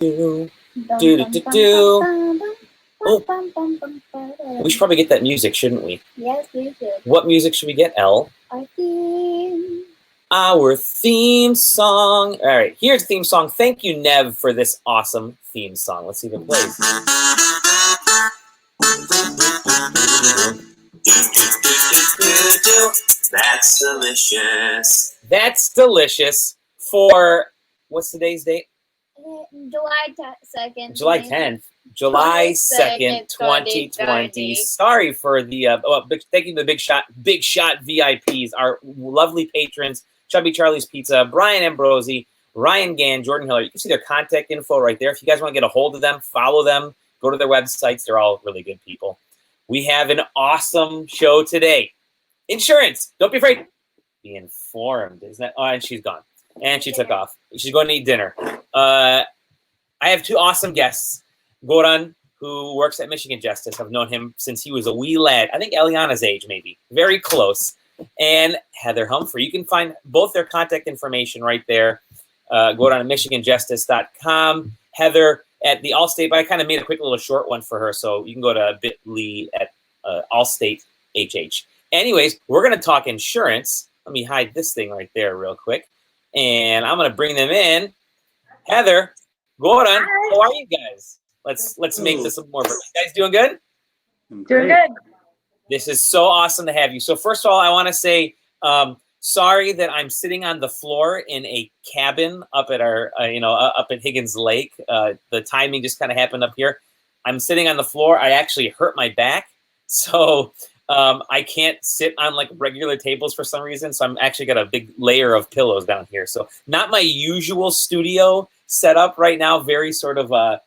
Do, Bum, do, do, bum, do, bum, do. bum, bum, Oh, bum, bum, bum, bum, bum. we should probably get that music, shouldn't we? Yes, we should. What music should we get, Elle? Our theme. Our theme song. All right, here's the theme song. Thank you, Nev, for this awesome theme song. Let's see if it plays. That's delicious. That's delicious. For what's today's date? July 2nd. July 10th. July 2nd, 2020. Sorry for the thank you to the Big Shot VIPs, our lovely patrons, Chubby Charlie's Pizza, Brian Ambrozy, Ryan Gann, Jordan Hiller. You can see their contact info right there. If you guys want to get a hold of them, follow them, go to their websites. They're all really good people. We have an awesome show today. Insurance. Don't be afraid. Be informed. Isn't that? Oh, and she's gone. And she took off. She's going to eat dinner. I have two awesome guests. Goran, who works at Michigan Justice. I've known him since he was a wee lad. I think Eliana's age, maybe. Very close. And Heather Humphrey. You can find both their contact information right there. Goran at MichiganJustice.com. Heather at the Allstate. But I kind of made a quick little short one for her. So you can go to bit.ly at Allstate HH. Anyways, we're going to talk insurance. Let me hide this thing right there real quick. And I'm going to bring them in. Heather, Goran, how are you guys? Let's make this a more. You guys doing good? Doing good. This is so awesome to have you. So first of all, I want to say sorry that I'm sitting on the floor in a cabin up at our up at Higgins Lake. The timing just kind of happened up here. I'm sitting on the floor. I actually hurt my back, so I can't sit on like regular tables for some reason. So I'm actually got a big layer of pillows down here. So not my usual studio setup right now. Very sort of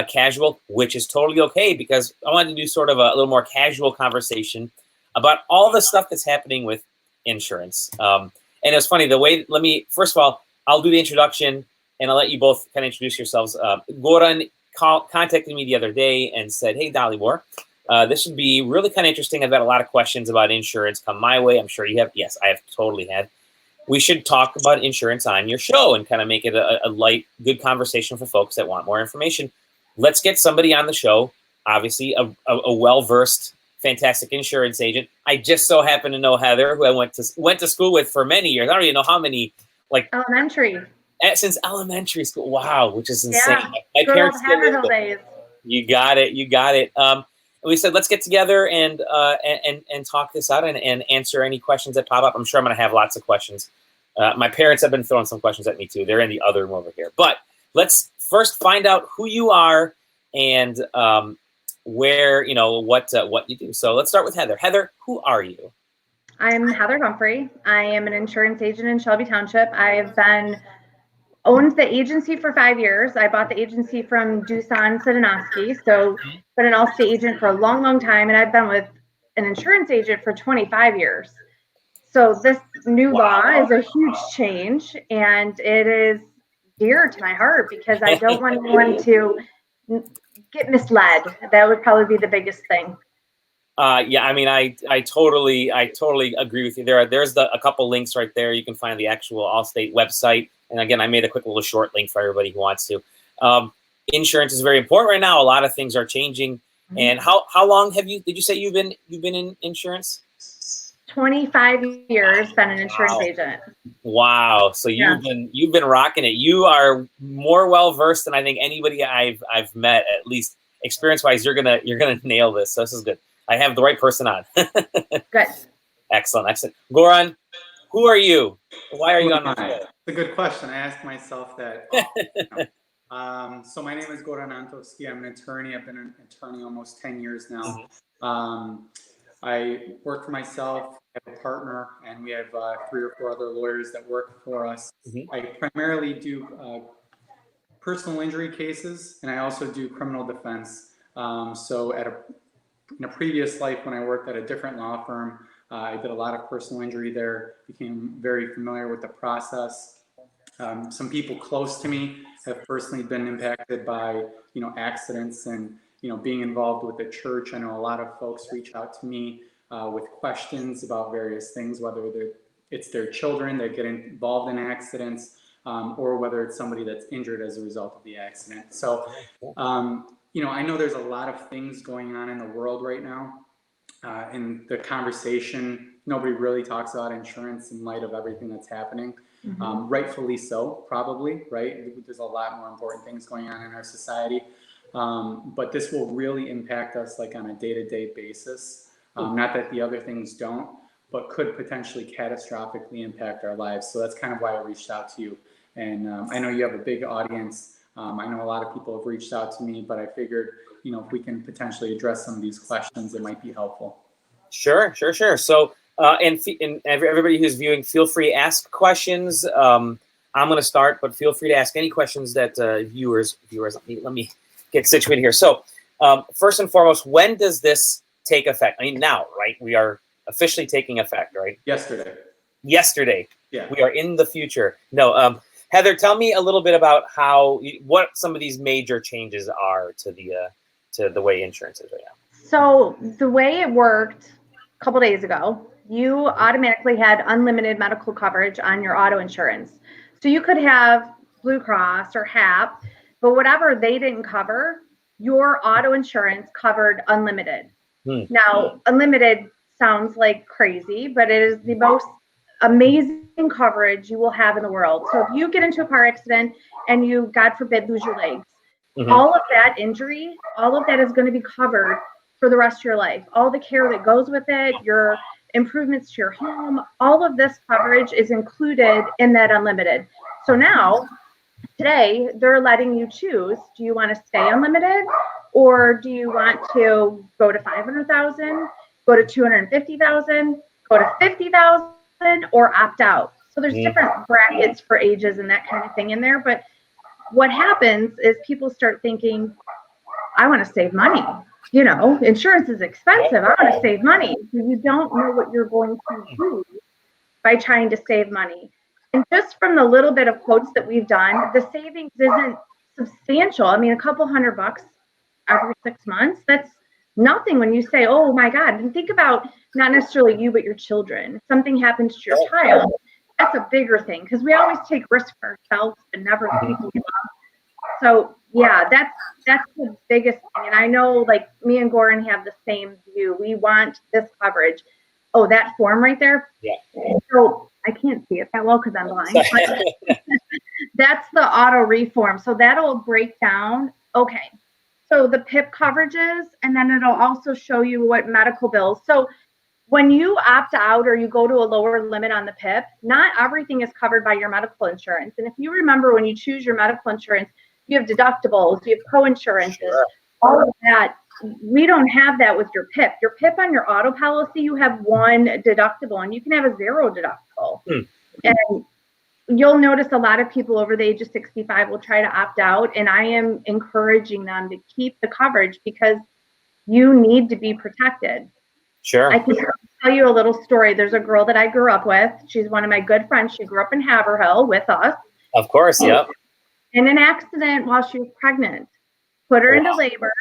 casual, which is totally okay because I wanted to do sort of a little more casual conversation about all the stuff that's happening with insurance. And it's funny the way. First of all, I'll do the introduction and I'll let you both kind of introduce yourselves. Goran contacted me the other day and said, "Hey, Dalibor. This would be really kind of interesting. I've got a lot of questions about insurance come my way. I'm sure you have. Yes, I have totally had. We should talk about insurance on your show and kind of make it a light, good conversation for folks that want more information. Let's get somebody on the show, obviously a well-versed, fantastic insurance agent. I just so happen to know Heather, who I went to school with for many years. I don't even know how many, like elementary. Since elementary school. Wow, which is insane. Yeah, my parents still live there. days. You got it. You got it. And we said, let's get together and talk this out and answer any questions that pop up. I'm sure I'm going to have lots of questions. My parents have been throwing some questions at me too. They're in the other room over here. But let's first find out who you are and where, what you do. So let's start with Heather. Heather, who are you? I'm Heather Humphrey. I am an insurance agent in Shelby Township. I've owned the agency for 5 years. I bought the agency from Dusan Sidanowski. So been an Allstate agent for a long, long time. And I've been with an insurance agent for 25 years. So this new law is a huge change and it is dear to my heart because I don't want anyone to get misled. That would probably be the biggest thing. Yeah, I mean, I totally agree with you. There's a couple links right there. You can find the actual Allstate website. And again, I made a quick little short link for everybody who wants to. Insurance is very important right now. A lot of things are changing. Mm-hmm. And how long did you say you've been in insurance? 25 years, been an insurance agent. Wow. So you've been rocking it. You are more well versed than I think anybody I've met, at least experience wise. You're gonna nail this. So this is good. I have the right person on. Good. Excellent. Goran, who are you? Why are you on my show? It's a good question. I asked myself that. So my name is Goran Antovski. I'm an attorney. I've been an attorney almost 10 years now. Mm-hmm. I work for myself. I have a partner, and we have 3 or 4 other lawyers that work for us. Mm-hmm. I primarily do personal injury cases, and I also do criminal defense. So in a previous life, when I worked at a different law firm, I did a lot of personal injury there, became very familiar with the process. Some people close to me have personally been impacted by, accidents and, being involved with the church. I know a lot of folks reach out to me with questions about various things, whether it's their children that get involved in accidents, or whether it's somebody that's injured as a result of the accident. So, I know there's a lot of things going on in the world right now. In the conversation, nobody really talks about insurance in light of everything that's happening. Rightfully so, probably, right? There's a lot more important things going on in our society. But this will really impact us like on a day-to-day basis. Not that the other things don't, but could potentially catastrophically impact our lives. So that's kind of why I reached out to you. And I know you have a big audience. I know a lot of people have reached out to me, but I figured, if we can potentially address some of these questions, it might be helpful. Sure. So, and everybody who's viewing, feel free to ask questions. I'm going to start, but feel free to ask any questions that viewers. Let me get situated here. So, first and foremost, when does this take effect? I mean, now, right? We are officially taking effect, right? Yesterday. Yeah. We are in the future. No, Heather, tell me a little bit about what some of these major changes are to the way insurance is right now. So the way it worked a couple days ago, you automatically had unlimited medical coverage on your auto insurance. So you could have Blue Cross or HAP, but whatever they didn't cover, your auto insurance covered unlimited. Now, unlimited sounds like crazy, but it is the most amazing coverage you will have in the world. So if you get into a car accident and you, God forbid, lose your legs, all of that injury, all of that is going to be covered for the rest of your life. All the care that goes with it, your improvements to your home, all of this coverage is included in that unlimited. So now, today, they're letting you choose. Do you want to stay unlimited, or do you want to go to 500,000, go to 250,000, go to 50,000, or opt out? So there's different brackets for ages and that kind of thing in there. But what happens is people start thinking, I want to save money. Insurance is expensive. I want to save money. You don't know what you're going to do by trying to save money. And just from the little bit of quotes that we've done, the savings isn't substantial. I mean, a couple $100 every 6 months, that's nothing when you say, oh my God. And think about not necessarily you, but your children. If something happens to your child, that's a bigger thing, because we always take risks for ourselves and never the people we love. So yeah, that's the biggest thing. And I know, like, me and Goran have the same view. We want this coverage. Oh, that form right there. Yeah. So I can't see it that well because I'm blind. But that's the auto reform. So that'll break down. Okay. So the PIP coverages, and then it'll also show you what medical bills. So when you opt out or you go to a lower limit on the PIP, not everything is covered by your medical insurance. And if you remember, when you choose your medical insurance, you have deductibles, you have co-insurances, all of that. We don't have that with your PIP. Your PIP on your auto policy, you have one deductible, and you can have a zero deductible. And you'll notice a lot of people over the age of 65 will try to opt out, and I am encouraging them to keep the coverage because you need to be protected. Sure. I can tell you a little story. There's a girl that I grew up with. She's one of my good friends. She grew up in Haverhill with us. Of course, yep. In an accident while she was pregnant, put her into labor.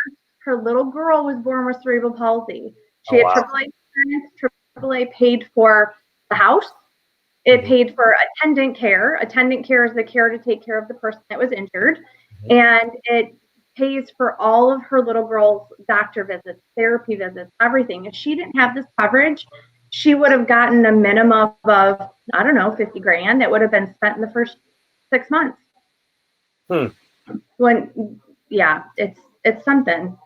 Her little girl was born with cerebral palsy. She had AAA insurance. AAA paid for the house. It paid for attendant care. Attendant care is the care to take care of the person that was injured. And it pays for all of her little girl's doctor visits, therapy visits, everything. If she didn't have this coverage, she would have gotten a minimum of, I don't know, 50 grand that would have been spent in the first 6 months. It's something.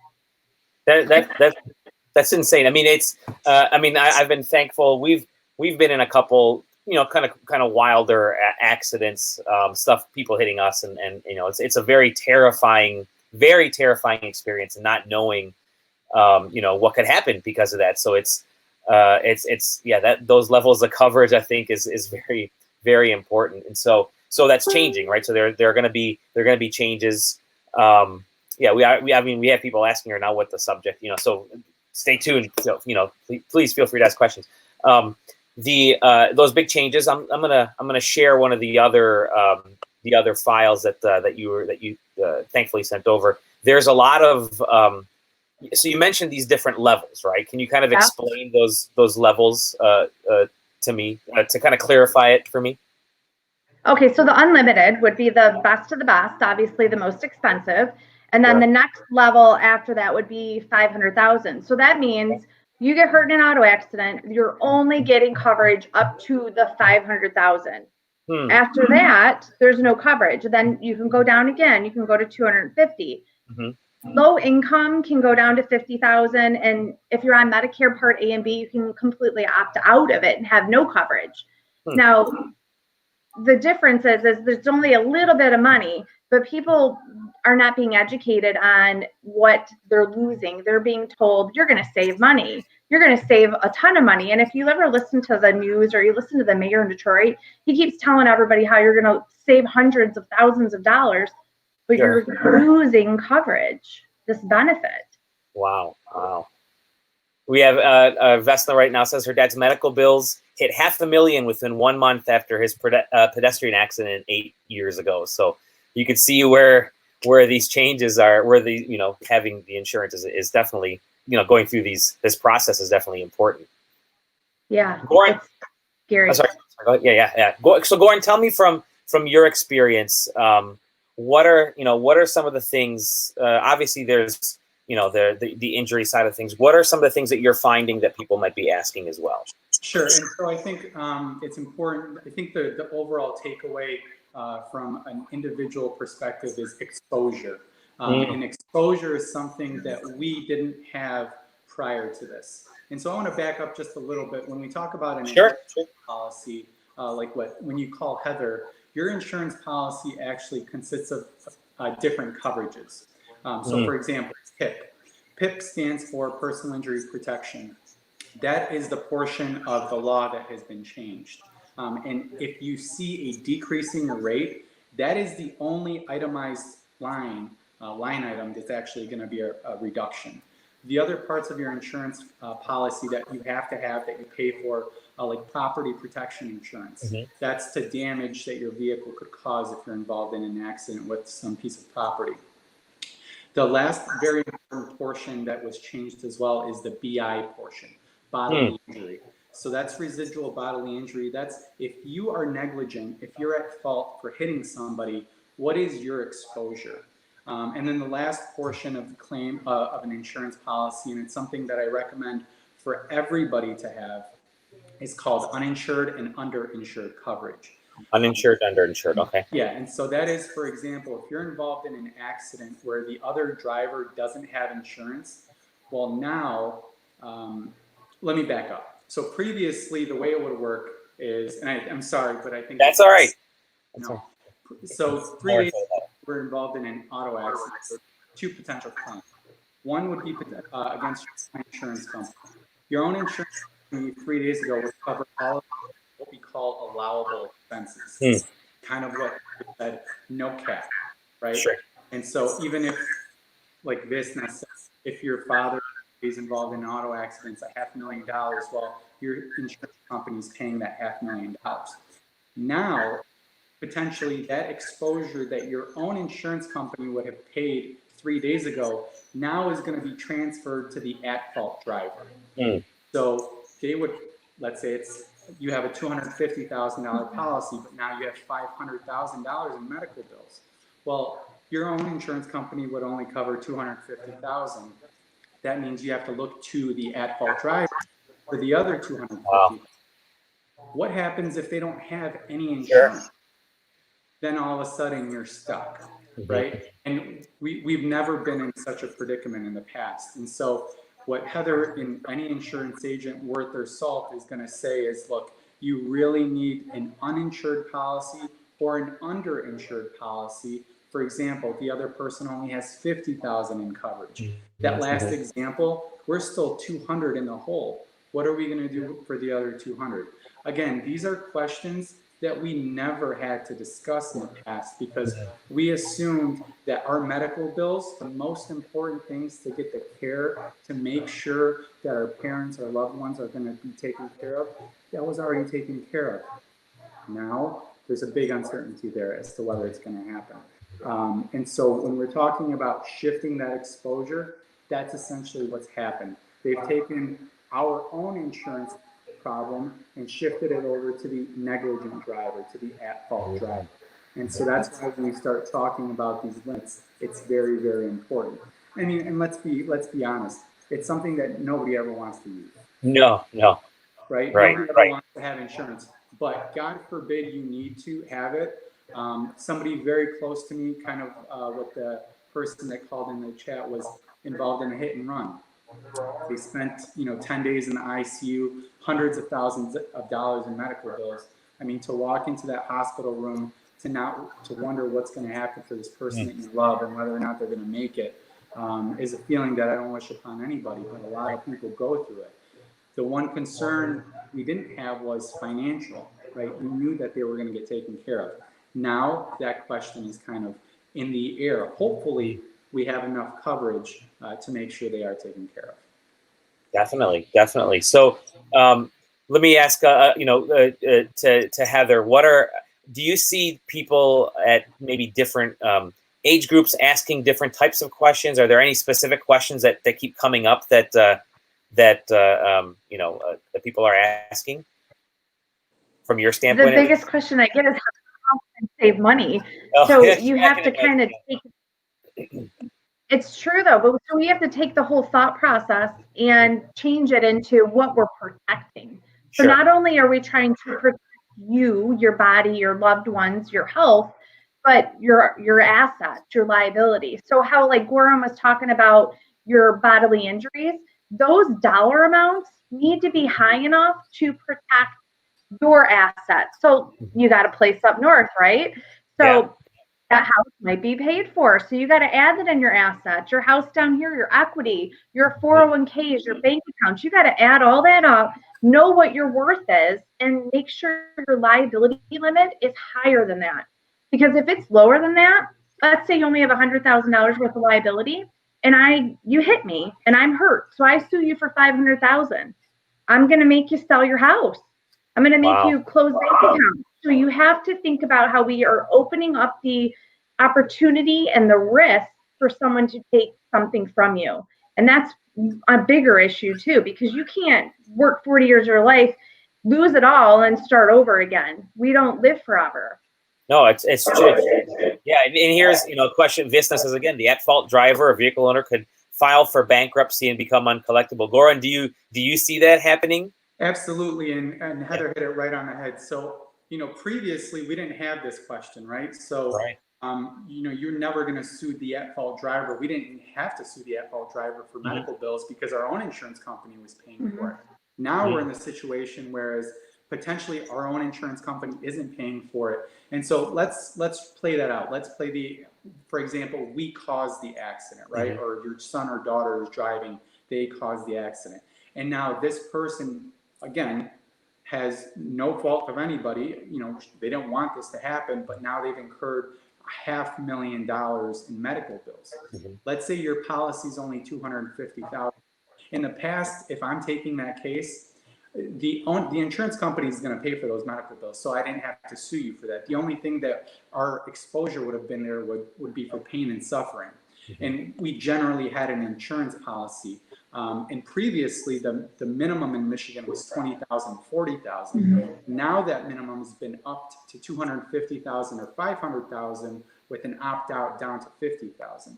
That's insane. I mean, it's. I've been thankful. We've been in a couple, kind of wilder accidents, stuff, people hitting us, and it's a very terrifying experience, and not knowing, what could happen because of that. So it's that those levels of coverage, I think, is very, very important, and so that's changing, right? So there are going to be changes. We have people asking her now what the subject, so stay tuned. So, please feel free to ask questions. Those big changes, I'm gonna share one of the other files that you thankfully sent over. There's a lot of so you mentioned these different levels, right? Can you kind of explain those levels to me, to kind of clarify it for me? Okay, so the unlimited would be the best of the best, obviously the most expensive. And then the next level after that would be 500,000. So that means you get hurt in an auto accident, you're only getting coverage up to the 500,000. After that, there's no coverage. Then you can go down again. You can go to 250. Low income can go down to 50,000. And if you're on Medicare Part A and B, you can completely opt out of it and have no coverage. Now, the difference is there's only a little bit of money, but people are not being educated on what they're losing. They're being told, you're going to save money. You're going to save a ton of money. And if you ever listen to the news or you listen to the mayor in Detroit, he keeps telling everybody how you're going to save hundreds of thousands of dollars, but you're losing coverage, this benefit. Wow. We have Vesna right now says her dad's medical bills hit $500,000 within 1 month after his pedestrian accident 8 years ago. So you can see where these changes are, where the having the insurance is definitely going through this process is definitely important. Yeah, Goran, it's scary. sorry. Yeah. So Goran, tell me from your experience, what are some of the things? Obviously, there's the injury side of things. What are some of the things that you're finding that people might be asking as well? Sure, and so I think it's important. I think the overall takeaway from an individual perspective is exposure. And exposure is something that we didn't have prior to this. And so I want to back up just a little bit. When we talk about an insurance policy, when you call Heather, your insurance policy actually consists of different coverages. So for example, PIP. PIP stands for Personal Injury Protection. That is the portion of the law that has been changed. And if you see a decreasing rate, that is the only itemized line item that's actually going to be a reduction. The other parts of your insurance policy that you have to have that you pay for, like property protection insurance, that's to damage that your vehicle could cause if you're involved in an accident with some piece of property. The last very important portion that was changed as well is the BI portion, bodily injury. So that's residual bodily injury. That's if you are negligent, if you're at fault for hitting somebody, what is your exposure? And then the last portion of the claim of an insurance policy, and it's something that I recommend for everybody to have, is called uninsured and underinsured coverage. Uninsured, underinsured, okay. Yeah, and so that is, for example, if you're involved in an accident where the other driver doesn't have insurance, well now, let me back up. So previously, the way it would work is, and I'm sorry, but I think that's all right. So 3 days we're involved in an auto accident, so 2 potential claims. One would be against your insurance company. Your own insurance company 3 days ago would cover all of what we call allowable expenses. Kind of what you said, no cap, right? Sure. And so even if, like this, if your father is involved in auto accidents, $500,000, well, your insurance company is paying that $500,000. Now, potentially that exposure that your own insurance company would have paid 3 days ago now is going to be transferred to the at-fault driver. So they would, let's say you have a $250,000 policy, but now you have $500,000 in medical bills. Well, your own insurance company would only cover $250,000. That means you have to look to the at-fault driver for the other $250,000. Wow. What happens if they don't have any insurance? Sure. Then all of a sudden you're stuck, right? And we've never been in such a predicament in the past. And so what Heather, in any insurance agent worth their salt, is going to say is, look, you really need an uninsured policy or an underinsured policy. For example, the other person only has $50,000 in coverage. That last example, we're still $200 in the hole. What are we going to do for the other $200? Again, these are questions that we never had to discuss in the past because we assumed that our medical bills, the most important things to get the care to make sure that our parents or loved ones are going to be taken care of, that was already taken care of. Now, there's a big uncertainty there as to whether it's going to happen. And so when we're talking about shifting that exposure, that's essentially what's happened. They've taken our own insurance problem and shifted it over to the negligent driver, to the at-fault driver. And so that's why when we start talking about these limits, it's very, very important. I mean, and let's be honest, it's something that nobody ever wants to use. No, no. Right? Right, Nobody ever right. wants to have insurance, but God forbid you need to have it. Somebody very close to me, kind of what the person that called in the chat was involved in a hit and run. They spent, 10 days in the ICU, hundreds of thousands of dollars in medical bills. I mean, to walk into that hospital room, to wonder what's going to happen for this person that you love and whether or not they're going to make it, is a feeling that I don't wish upon anybody, but a lot of people go through it. The one concern we didn't have was financial, right? We knew that they were going to get taken care of. Now that question is kind of in the air. Hopefully we have enough coverage to make sure they are taken care of. Definitely, definitely. So let me ask, to Heather, do you see people at maybe different age groups asking different types of questions? Are there any specific questions that keep coming up that people are asking from your standpoint? The biggest question I get is how can I save money? Oh, So yeah, you I have can to kind of take, it's true though, but so we have to take the whole thought process and change it into what we're protecting. So Sure. not only are we trying to protect you, your body, your loved ones, your health, but your assets, your liability. So how like Goran was talking about your bodily injuries, those dollar amounts need to be high enough to protect your assets. So you got a place up north, right? So that house might be paid for. So you got to add that in your assets, your house down here, your equity, your 401ks, your bank accounts. You got to add all that up, know what your worth is, and make sure your liability limit is higher than that. Because if it's lower than that, let's say you only have $100,000 worth of liability, and you hit me and I'm hurt, so I sue you for $500,000. I'm going to make you sell your house. I'm going to make you close bank accounts. So you have to think about how we are opening up the opportunity and the risk for someone to take something from you. And that's a bigger issue too, because you can't work 40 years of your life, lose it all, and start over again. We don't live forever. No, it's true. Yeah, and here's a question. Visna says again, the at-fault driver or vehicle owner could file for bankruptcy and become uncollectible. Goran, do you see that happening? Absolutely, and Heather hit it right on the head. So, previously we didn't have this question, right? So, you're never going to sue the at-fault driver. We didn't have to sue the at-fault driver for medical bills because our own insurance company was paying for it. Now we're in the situation whereas potentially our own insurance company isn't paying for it. And so let's play that out. Let's play for example, we caused the accident, right? Or your son or daughter is driving, they caused the accident. And now this person, again, has no fault of anybody. They don't want this to happen, but now they've incurred $500,000 in medical bills. Let's say your policy is only $250,000. In the past, if I'm taking that case, the insurance company is going to pay for those medical bills, so I didn't have to sue you for that. The only thing that our exposure would have been there would be for pain and suffering. And we generally had an insurance policy. And previously, the minimum in Michigan was $20,000, $40,000. Now that minimum has been upped to $250,000 or $500,000 with an opt-out down to $50,000.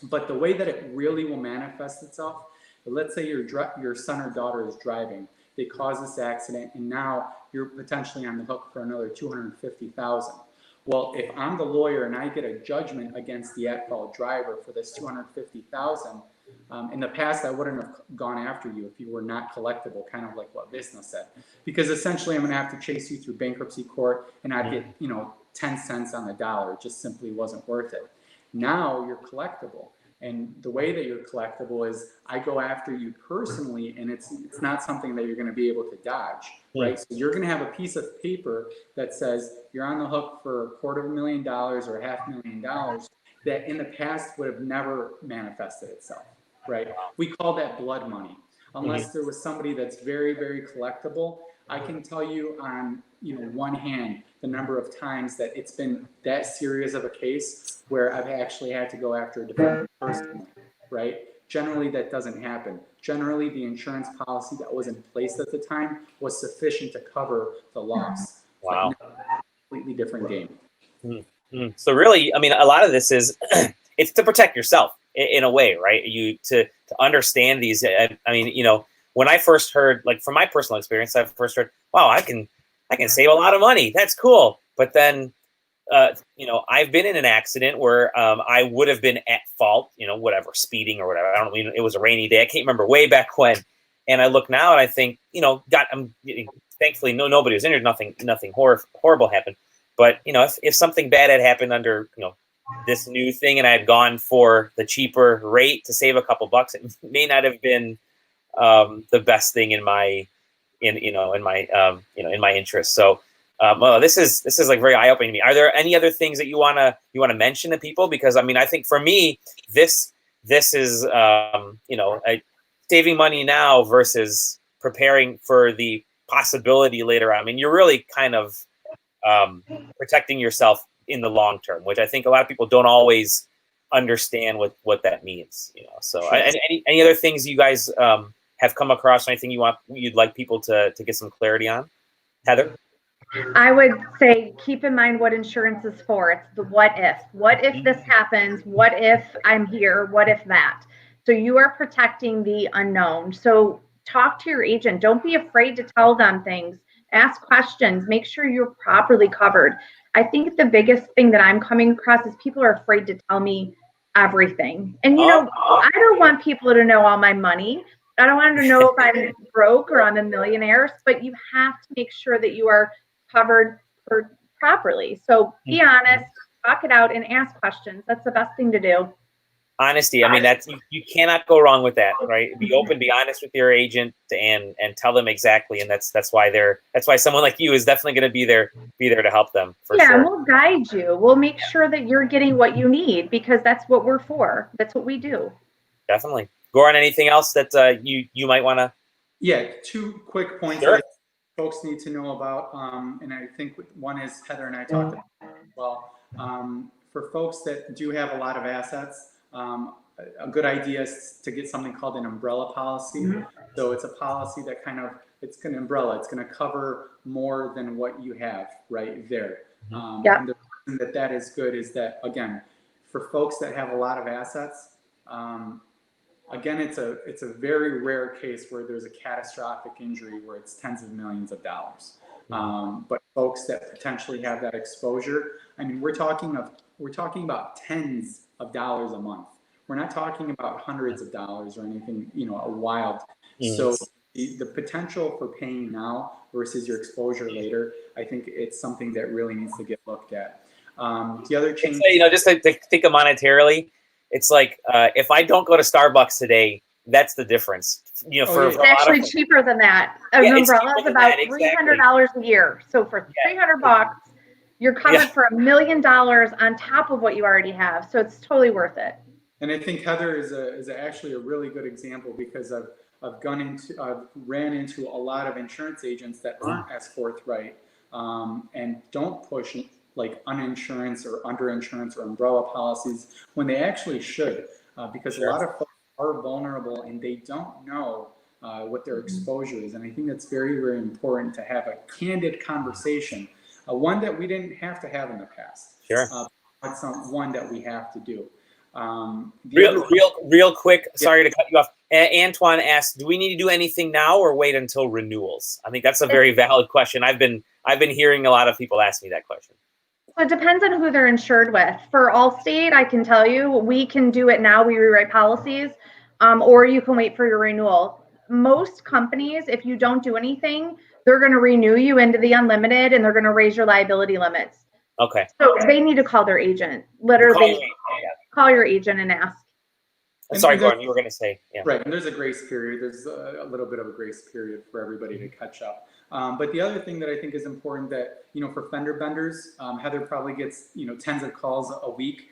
But the way that it really will manifest itself, let's say your son or daughter is driving, they cause this accident, and now you're potentially on the hook for another $250,000. Well, if I'm the lawyer and I get a judgment against the at-fault driver for this $250,000, in the past I wouldn't have gone after you if you were not collectible, kind of like what Visna said, because essentially I'm going to have to chase you through bankruptcy court, and I'd get 10 cents on the dollar. It just simply wasn't worth it. Now you're collectible. And the way that you're collectible is I go after you personally, and it's not something that you're going to be able to dodge, right? So you're going to have a piece of paper that says you're on the hook for $250,000 or $500,000 that in the past would have never manifested itself, right? We call that blood money. Unless there was somebody that's very, very collectible, I can tell you on one hand the number of times that it's been that serious of a case where I've actually had to go after a defendant personally, right? Generally, that doesn't happen. Generally, the insurance policy that was in place at the time was sufficient to cover the loss. Wow. But now, completely different game. So really, I mean, a lot of this is it's to protect yourself in a way, right? You to understand these. I mean, you know, when I first heard, like from my personal experience, I first heard, wow, I can save a lot of money. That's cool. But then, you know, I've been in an accident where I would have been at fault, you know, whatever, speeding or whatever. I don't mean, it was a rainy day. I can't remember way back when. And I look now and I think, you know, thankfully nobody was injured. Nothing horrible happened. But, you know, if something bad had happened under, you know, this new thing and I had gone for the cheaper rate to save a couple bucks, it may not have been the best thing in my interest. So, well, this is like very eye-opening to me. Are there any other things that you wanna mention to people? Because I mean, I think for me, this is you know, saving money now versus preparing for the possibility later on. I mean, you're really kind of protecting yourself in the long term, which I think a lot of people don't always understand what that means. You know, so Sure. Any other things you guys have come across, or anything you'd like people to get some clarity on, Heather? I would say keep in mind what insurance is for. It's the what if. What if this happens? What if I'm here? What if that? So you are protecting the unknown. So talk to your agent. Don't be afraid to tell them things. Ask questions. Make sure you're properly covered. I think the biggest thing that I'm coming across is people are afraid to tell me everything. And you know, I don't want people to know all my money. I don't want them to know if I'm broke or I'm a millionaire, but you have to make sure that you are covered properly. So be honest, talk it out, and ask questions. That's the best thing to do. Honesty. I mean, that's you cannot go wrong with that, right? Be open, be honest with your agent, and tell them exactly. And that's why someone like you is definitely going to be there to help them. For yeah, sure. and we'll guide you. We'll make sure that you're getting what you need, because that's what we're for. That's what we do. Definitely. Goran, anything else that you might want to? Yeah, 2 quick points Sure. that folks need to know about, and I think one is Heather and I talked about as well. For folks that do have a lot of assets, a good idea is to get something called an umbrella policy. So it's a policy that it's an umbrella. It's going to cover more than what you have right there. And the reason that is good is that, again, for folks that have a lot of assets, again, it's a very rare case where there's a catastrophic injury where it's tens of millions of dollars. But folks that potentially have that exposure, I mean, we're talking about tens of dollars a month. We're not talking about hundreds of dollars or anything, you know, a wild. So the potential for paying now versus your exposure later, I think it's something that really needs to get looked at. The other change, you know, just to think of monetarily, it's like if I don't go to Starbucks today, that's the difference. You know, It's actually cheaper than that. An umbrella is about $300 a year. So for $300, you're covered for $1 million on top of what you already have. So it's totally worth it. And I think Heather is actually a really good example, because I've ran into a lot of insurance agents that aren't as forthright and don't push like uninsurance or underinsurance or umbrella policies when they actually should, because a lot of folks are vulnerable and they don't know what their exposure is. And I think that's very, very important to have a candid conversation, one that we didn't have to have in the past. Sure. But one that we have to do. Real quick, sorry to cut you off. Antoine asked, do we need to do anything now or wait until renewals? I think that's a very valid question. I've been hearing a lot of people ask me that question. So it depends on who they're insured with. For Allstate, I can tell you, we can do it now. We rewrite policies, or you can wait for your renewal. Most companies, if you don't do anything, they're going to renew you into the unlimited, and they're going to raise your liability limits. Okay. So they need to call their agent. Literally, call your agent and ask. Sorry, Goran, you were going to say. Yeah. Right, and there's a grace period. There's a little bit of a grace period for everybody to catch up. But the other thing that I think is important that, you know, for fender benders, Heather probably gets, you know, tens of calls a week.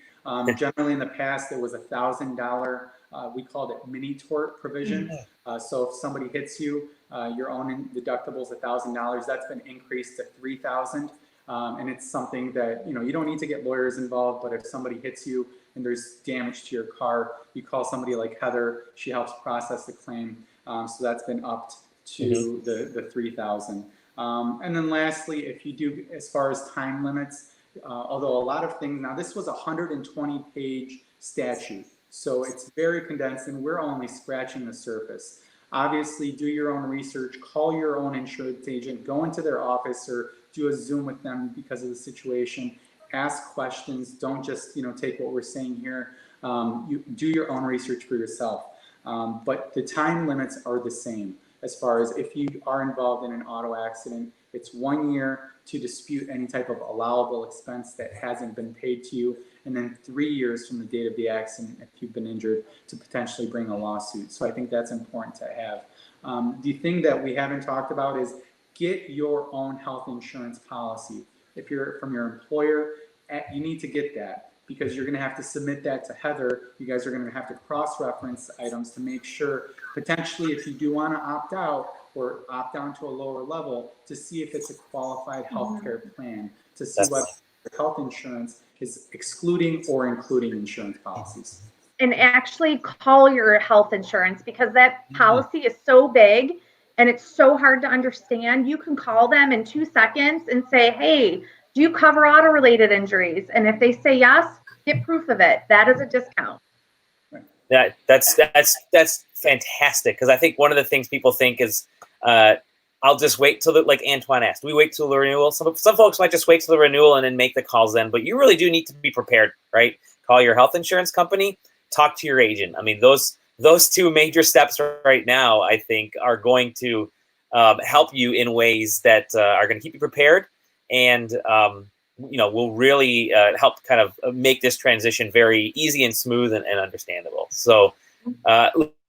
Generally in the past, there was $1,000, we called it mini tort provision. So if somebody hits you, your own deductible is $1,000. That's been increased to $3,000. And it's something that, you know, you don't need to get lawyers involved, but if somebody hits you, and there's damage to your car, you call somebody like Heather. She helps process the claim. So that's been upped to the 3,000. And then lastly, if you do, as far as time limits, although a lot of things, now this was a 120-page statute, so it's very condensed, and we're only scratching the surface. Obviously, do your own research, call your own insurance agent, go into their office or do a Zoom with them because of the situation. Ask questions. Don't just take what we're saying here. You do your own research for yourself. But the time limits are the same. As far as if you are involved in an auto accident, it's 1 year to dispute any type of allowable expense that hasn't been paid to you, and then 3 years from the date of the accident if you've been injured to potentially bring a lawsuit. So I think that's important to have. The thing that we haven't talked about is get your own health insurance policy. If you're from your employer, you need to get that, because you're going to have to submit that to Heather. You guys are going to have to cross-reference items to make sure, potentially, if you do want to opt out or opt down to a lower level, to see if it's a qualified healthcare plan, to see what health insurance is excluding or including insurance policies. And actually call your health insurance, because that policy is so big and it's so hard to understand. You can call them in 2 seconds and say, hey, do you cover auto-related injuries? And if they say yes, get proof of it. That is a discount. Yeah, that's fantastic, because I think one of the things people think is, I'll just wait till like Antoine asked, we wait till the renewal. Some folks might just wait till the renewal and then make the calls then, but you really do need to be prepared, right? Call your health insurance company, talk to your agent. I mean, those 2 major steps right now, I think, are going to help you in ways that are going to keep you prepared, and will really help kind of make this transition very easy and smooth and understandable. So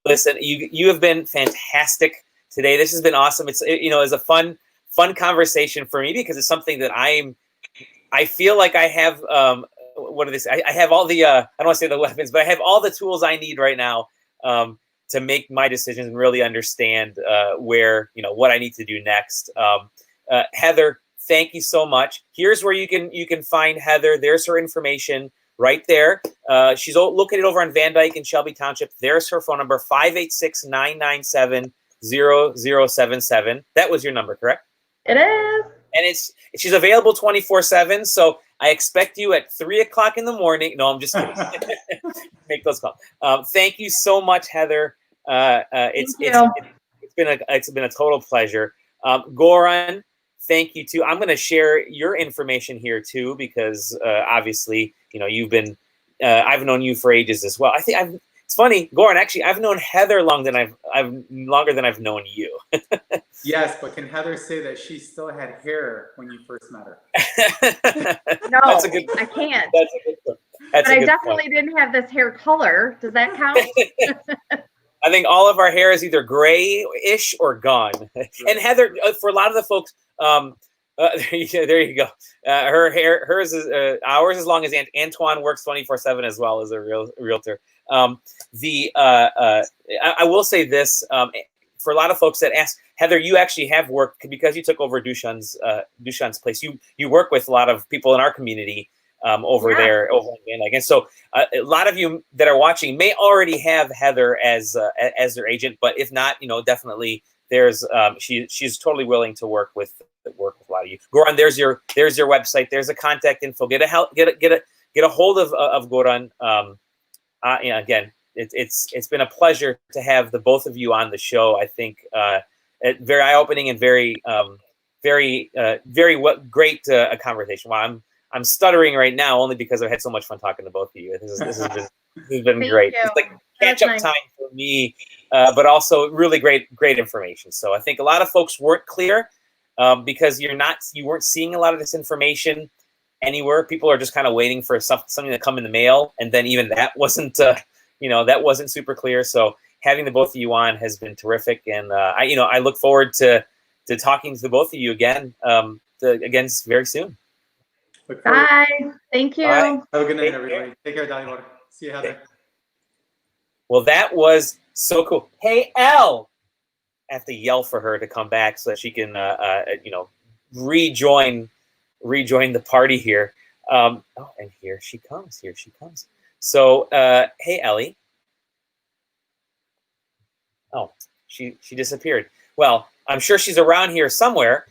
listen, you have been fantastic today. This has been awesome. It's it's a fun conversation for me, because it's something that I feel like I have I have all the I don't want to say the weapons, but I have all the tools I need right now to make my decisions and really understand where what I need to do next. Heather, thank you so much. Here's where you can find Heather. There's her information right there. She's located over on Van Dyke in Shelby Township. There's her phone number, 586-997-0077. That was your number, correct? It is. And she's available 24/7. So I expect you at 3 o'clock in the morning. No, I'm just kidding. Make those calls. Thank you so much, Heather. It's been a total pleasure. Goran, thank you too. I'm going to share your information here too, because obviously, you've been. I've known you for ages as well. I think it's funny, Goran. Actually, I've known Heather longer than I've known you. Yes, but can Heather say that she still had hair when you first met her? No, That's a good I can't. That's a good point. But I definitely didn't have this hair color. Does that count? I think all of our hair is either gray-ish or gone. And Heather, for a lot of the folks, there you go. Her hair, ours as long as Antoine works 24/7 as well as a realtor. I will say this, for a lot of folks that ask, Heather, you actually have worked, because you took over Dushan's place. You work with a lot of people in our community over there, over in Van Dyke. And so a lot of you that are watching may already have Heather as their agent, but if not, definitely there's she's totally willing to work with a lot of you. Goran, there's your website. There's a contact info. Get a hold of Goran. Again, it's been a pleasure to have the both of you on the show. I think very eye-opening and very great conversation. Wow, I'm stuttering right now only because I've had so much fun talking to both of you. This has been great. It's like catch-up time for me, but also really great information. So I think a lot of folks weren't clear because you weren't seeing a lot of this information anywhere. People are just kind of waiting for something to come in the mail, and then even that wasn't that wasn't super clear. So having the both of you on has been terrific, and I look forward to talking to the both of you again very soon. Bye. Thank you. Right. Have a good night, everybody. Take care, Dalicious. See you, Heather. Well, that was so cool. Hey, Elle, I have to yell for her to come back so that she can, rejoin the party here. And here she comes. So, hey, Ellie. Oh, she disappeared. Well, I'm sure she's around here somewhere.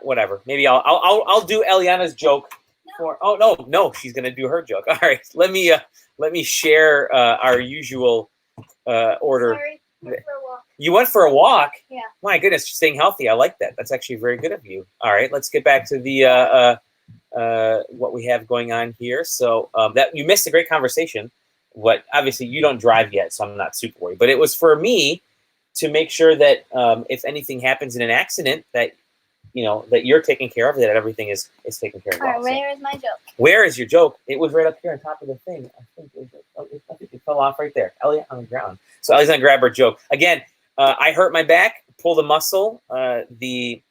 Whatever. Maybe I'll do Eliana's joke. For no, she's gonna do her joke. All right, let me share our usual order. Sorry, went for a walk. You went for a walk? Yeah. My goodness, staying healthy. I like that. That's actually very good of you. All right, let's get back to the what we have going on here. So that you missed a great conversation. What obviously you don't drive yet, so I'm not super worried. But it was for me to make sure that if anything happens in an accident, that that you're taking care of, that everything is taken care of. All right, well. where is my joke? Where is your joke? It was right up here on top of the thing. I think it fell off right there. Elliot on the ground. So Ellie's gonna grab her joke. Again, I hurt my back, pulled a muscle, the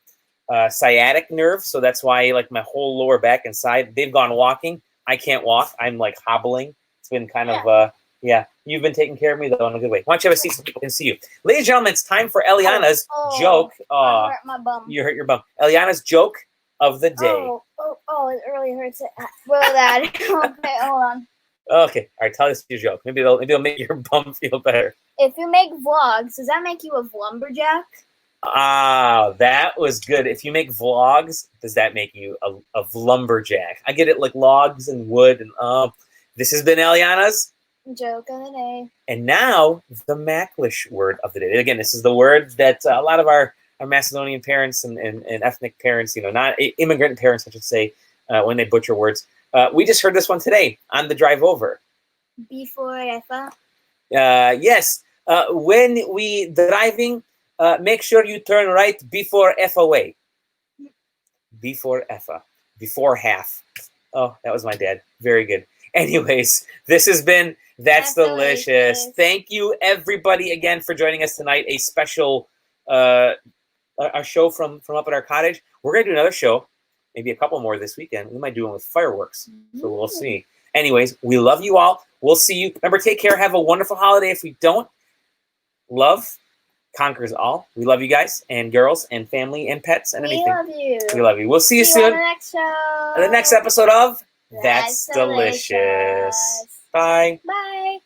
sciatic nerve. So that's why like my whole lower back and side, they've gone walking. I can't walk. I'm like hobbling. It's been kind of, yeah. You've been taking care of me though in a good way. Why don't you have a seat so people can see you? Ladies and gentlemen, it's time for Eliana's joke. I hurt my bum. You hurt your bum. Eliana's joke of the day. Oh, it really hurts. Well, that. Okay, hold on. Okay, all right. Tell us your joke. Maybe it'll make your bum feel better. If you make vlogs, does that make you a lumberjack? Ah, that was good. If you make vlogs, does that make you a lumberjack? I get it, like logs and wood and This has been Eliana's Joke of the day. And now the Macklish word of the day. Again, this is the word that a lot of our Macedonian parents and ethnic parents, not immigrant parents, I should say, when they butcher words. We just heard this one today on the drive over. Before Efa. Yes. When we driving, make sure you turn right before F away. Before Effa. Before half. Oh, that was my dad. Very good. Anyways, this has been That's Delicious. Thank you, everybody, again, for joining us tonight. A special our show from up at our cottage. We're going to do another show, maybe a couple more this weekend. We might do one with fireworks, so we'll see. Anyways, we love you all. We'll see you. Remember, take care. Have a wonderful holiday. If we don't, love conquers all. We love you guys and girls and family and pets and anything. We love you. We love you. We'll see you See soon. you on the next show. On the next episode of That's Delicious. Bye. Bye.